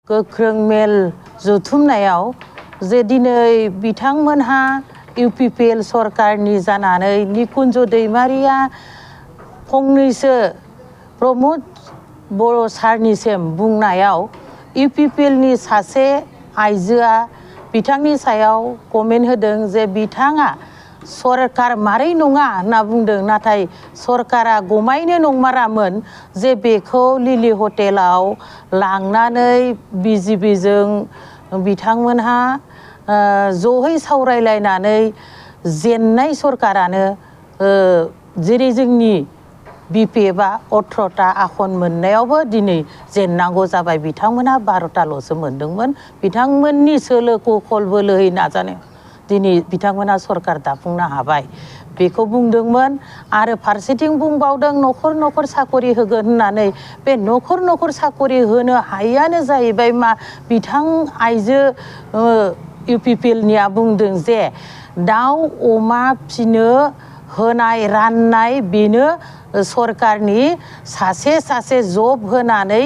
गोख्रों मेल जुथुमनायाव जे दिनै बिथांमोनहा UPPL सरकारनि जानानै निकुन्ज दैमारिया फंनैसो प्रमोद बर' सारनिसिम बुंनायाव UPPL नि सासे आइजोआ बिथांनि सायाव कमेन्ट होदों जे बिथाङा सरकार मारै नङा होनना बुंदों नाथाय सरकारा गमायनो नंमारामोन जे बेखौ लिलि हटेलाव लांनानै BJPजों बिथांमोनहा जयै सावरायलायनानै जेननाय सरकारानो जेरै जोंनि BPFआ 18टा आखन मोननायावबो दिनै जेननांगौ जाबाय बिथांमोनहा 12टाल'सो मोनदोंमोन बिथांमोननि सोलोखौ खल बोलोहै नाजानायाव दिनै बिथांमोना सरकार दाफुंनो हाबाय बेखौ बुंदोंमोन आरो फारसेथिं बुंबावदों न'खर न'खर साखरि होगोन होननानै बे न'खर न'खर साखरि होनो हायैयानो जाहैबाय मा बिथां आइजो UPPLनिया बुंदों जे दाउ अमा फिनो होनाय राननाय बेनो सरकारनि सासे जब होनानै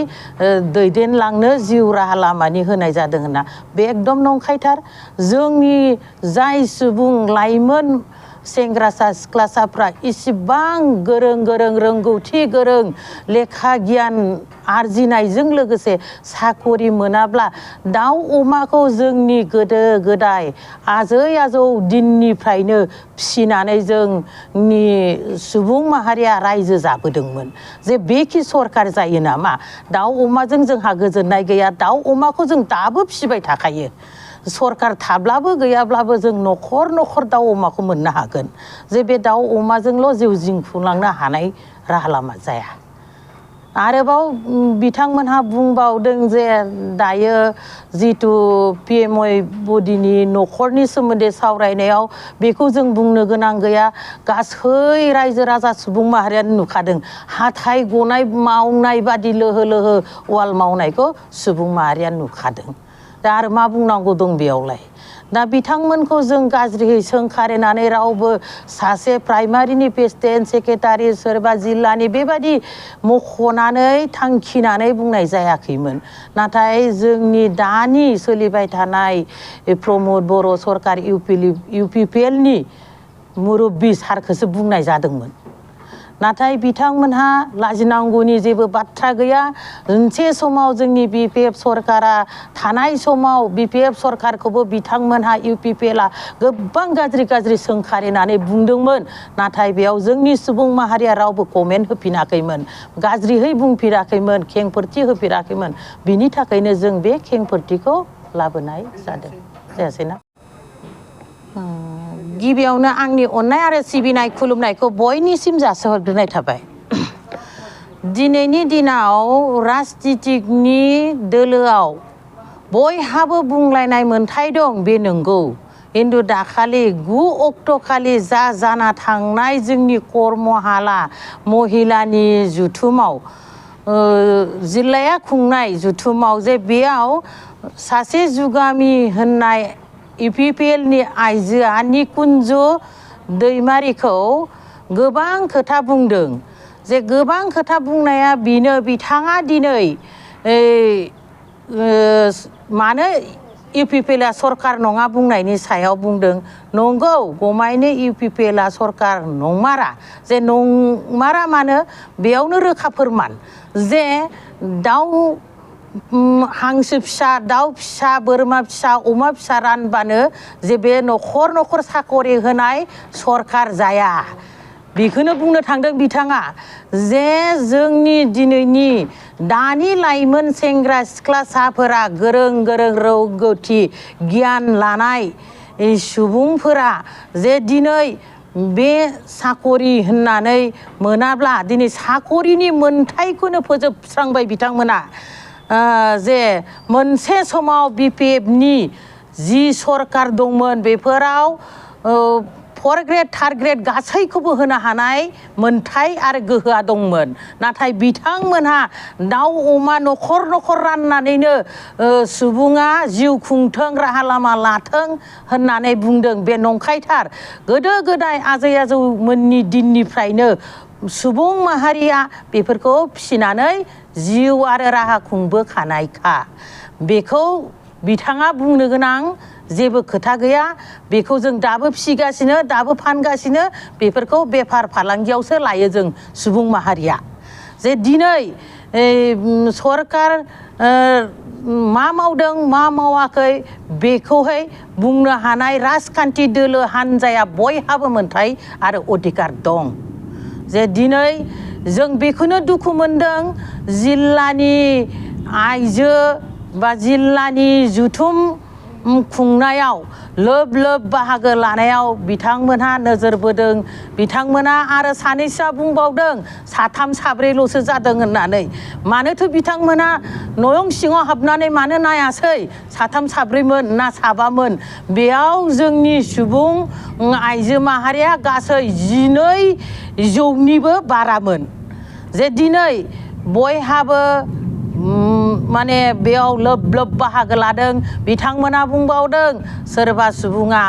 दैदेनलांनो जिउ राहा लामानि होनाय जादों होनना बे एकदम नंखायथार जोंनि जाय सुबुं लाइमोन सेंग्रासा सिख्लासाफ्रा इसिबां गोरों रोंगौथि गोरों लेखा गियान आरजिनायजों लोगोसे साखरि मोनाब्ला दाउ अमाखौ जोंनि गोदो गोदाय आजै आजौ दिननिफ्रायनो फिसिनानै जोंनि सुबुं माहारिया रायजो जाबोदोंमोन जे बेखि सरकार जायो नामा दाउ अमाजों जोंहा गोजोननाय गैया दाउ अमाखौ जों दाबो फिसिबाय थाखायो सरकार थाब्लाबो गैयाब्लाबो जों न'खर न'खर दाउ अमाखौ मोननो हागोन जे बे दाउ अमाजोंल' जिउ जिंखुंलांनो हानाय राहा लामा जाया आरोबाव बिथांमोनहा बुंबावदों जे दायो जितु PMI बडिनि न'खरनि सोमोन्दै सावरायनायाव बेखौ जों बुंनो गोनां गैया गासै रायजो राजा सुबुं माहारियानो नुखादों हाथाय गनाय मावनाय बादि लोहो लोहो वाल मावनायखौ सुबुं माहारिया नुखादों दा आरो मा बुंनांगौ दं बेयावलाय दा बिथांमोनखौ जों गाज्रियै सोंखारिनानै रावबो सासे प्राइमारिनि प्रेसिडेन्ट सेक्रेटारि सोरबा जिल्लानि बेबादि मख'नानै थांखिनानै बुंनाय जायाखैमोन नाथाय जोंनि दानि सोलिबाय थानाय प्रमोद बर' सरकार UPPLनि मुरब्बी सारखौसो बुंनाय जादोंमोन नाथाय बिथांमोनहा लाजिनांगौनि जेबो बाथ्रा गैया मोनसे समाव जोंनि BPF सरकारा थानाय समाव BPF सरकारखौबो बिथांमोनहा UPPLआ गोबां गाज्रि सोंखारिनानै बुंदोंमोन नाथाय बेयाव जोंनि सुबुं माहारिया रावबो कमेन्ट होफिनाखैमोन गाज्रियै बुंफिराखैमोन खेंफोरथि होफिराखैमोन बिनि थाखायनो जों बे खेंफोरथिखौ लाबोनाय जादों जायासैना गिबियावनो आंनि अननाय आरो सिबिनाय खुलुमनायखौ बयनिसिम जासिहरग्रोनाय थाबाय दिनैनि दिनाव राजनितिकनि दोलोआव बयहाबो बुंलायनाय मोन्थाय दं बे नंगौ खिन्थु दाखालि 9 अक्ट'खालि जाना थांनाय जोंनि कर्महाला महिलानि जुथुमाव जिल्लाया खुंनाय जुथुमाव जे बेयाव सासे जुगामि होननाय UPPLनि आइजोआ निकुन्ज दैमारिखौ गोबां खोथा बुंदों जे गोबां खोथा बुंनाया बेनो बिथाङा दिनै मानो UPPLआ सरकार नङा बुंनायनि सायाव बुंदों नंगौ गमायनो UPPLआ सरकार नंमारा जे नंमारा मानो बेयावनो रोखा फोरमान जे दाउ हांसो फिसा दाउ फिसा बोरमा फिसा अमा फिसा रानबानो जे बे न'खर न'खर साखरि होनाय सरकार जाया बेखौनो बुंनो थांदों बिथाङा जे जोंनि दिनैनि दानि लाइमोन सेंग्रा सिख्लासाफोरा गोरों रोंगौथि गियान लानाय सुबुंफोरा जे दिनै बे साखरि होननानै मोनाब्ला दिनै साखरिनि मोनथायखौनो फोजोबस्रांबाय बिथांमोना जे मोनसे समाव BPFनि जि सरकार दंमोन बेफोराव 4 ग्रेड 3 ग्रेड गासैखौबो होनो हानाय मोनथाय आरो गोहोआ दंमोन नाथाय बिथांमोनहा दाउ अमा न'खर न'खर राननानैनो सुबुङा जिउ खुंथों राहा लामा लाथों होननानै बुंदों बे नंखायथार गोदो गोदाय आजै आजौमोननि दिननिफ्रायनो सुबुं माहारिया बेफोरखौ फिसिनानै जिउ आरो राहा खुंबोखानायखा बेखौ बिथाङा बुंनो गोनां जेबो खोथा गैया बेखौ जों दाबो फिसिगासिनो दाबो फानगासिनो बेफोरखौ बेफार फालांगियावसो लायो जों सुबुं माहारिया जे दिनै सरकार मा मावदों मा मावाखै बेखौहाय बुंनो हानाय राजखान्थि दोलो हान्जाया बयहाबो मोनथाय आरो अधिकार दं जे दिनै जों बेखौनो दुखु मोनदों जिल्लानि आइजो बा जिल्लानि जुथुम खुंनायाव लोब लोब बाहागो लानायाव बिथांमोनहा नोजोर बोदों बिथांमोना आरो सानैसोआ बुंबावदों साथाम साब्रैल'सो जादों होननानै मानोथो बिथांमोना न'यं सिङाव हाबनानै मानो नायासै साथाम साब्रैमोन ना साबामोन बेयाव जोंनि सुबुं आइजो माहारिया गासै 12 जौनिबो बारामोन जे दिनै बयहाबो माने बेयाव लोब लोब बाहागो लादों बिथांमोना बुंबावदों सोरबा सुबुङा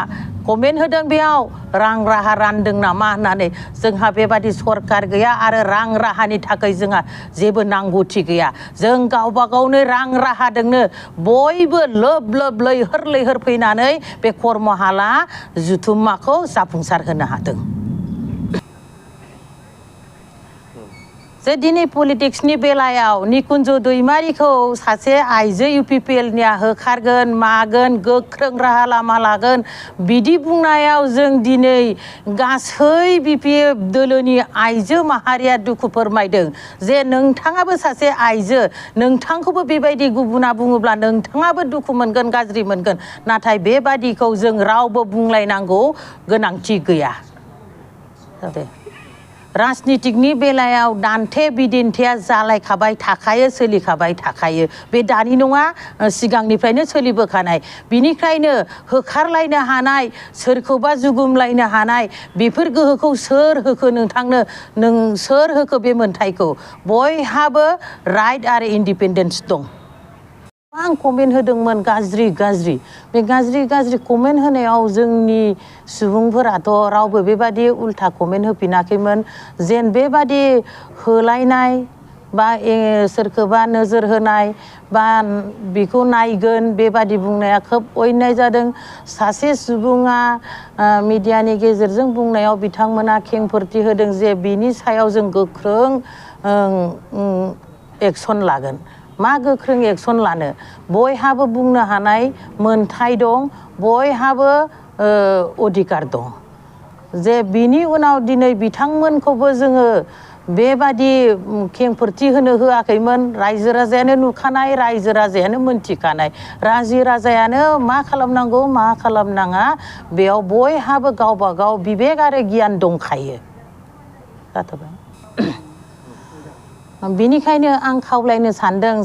कमेन्ट होदों बेयाव रां राहा रानदों नामा होननानै जोंहा बेबादि सरकार गैया आरो रां राहानि थाखाय जोंहा जेबो नांगौथि गैया जों गावबा गावनो रां राहादोंनो बयबो लोब लोब लैहोर लैहोर फैनानै बे कर्महाला जुथुम्माखौ जाफुंसार होनो हादों जे दिनै पलिटिक्सनि बेलायाव निकुन्ज दैमारिखौ सासे आइजो UPPLनिया होखारगोन मागोन गोख्रों राहा लामा लागोन बिदि बुंनायाव जों दिनै गासै BPF दोलोनि आइजो माहारिया दुखु फोरमायदों जे नोंथाङाबो सासे आइजो नोंथांखौबो बेबायदि गुबुना बुङोब्ला नोंथाङाबो दुखु मोनगोन गाज्रि मोनगोन नाथाय बेबादिखौ जों रावबो बुंलायनांगौ गोनांथि गैया राजनितिकनि बेलायाव दान्थे बिदिन्थिया जालायखाबाय थाखायो सोलिखाबाय थाखायो बे दानि नङा सिगांनिफ्रायनो सोलिबोखानाय बिनिखायनो होखारलायनो हानाय सोरखौबा जुगुमलायनो हानाय बेफोर गोहोखौ सोर होखो नोंथांनो सोर होखो बे मोनथायखौ बयहाबो राइट आरो इन्डिपेन्डेन्स दं आं कमेन्ट होदोंमोन गाज्रि बे गाज्रि कमेन्ट होनायाव जोंनि सुबुंफोराथ' रावबो बेबादि उल्था कमेन्ट होफिनाखैमोन जेन बेबादि होलायनाय बा सोरखौबा नोजोर होनाय बा बेखौ नायगोन बेबादि बुंनाया खोब अन्याय जादों सासे सुबुङा मिडियानि गेजेरजों बुंनायाव बिथांमोना खेंफोरथि होदों जे बिनि सायाव जों गोख्रों एक्सन लागोन मा गोख्रों एक्सन लानो बयहाबो बुंनो हानाय मोनथाय दं बयहाबो अधिकार दं जे बिनि उनाव दिनै बिथांमोनखौबो जोङो बेबादि खेंफोरथि होनो होआखैमोन रायजो राजायानो नुखानाय रायजो राजायानो मोनथिखानाय रायजो राजायानो मा खालामनांगौ मा खालामनाङा बेयाव बयहाबो गावबा गाव बिबेक आरो गियान दंखायो जाथ'बाय बेनिखायनो आं खावलायनो सानदों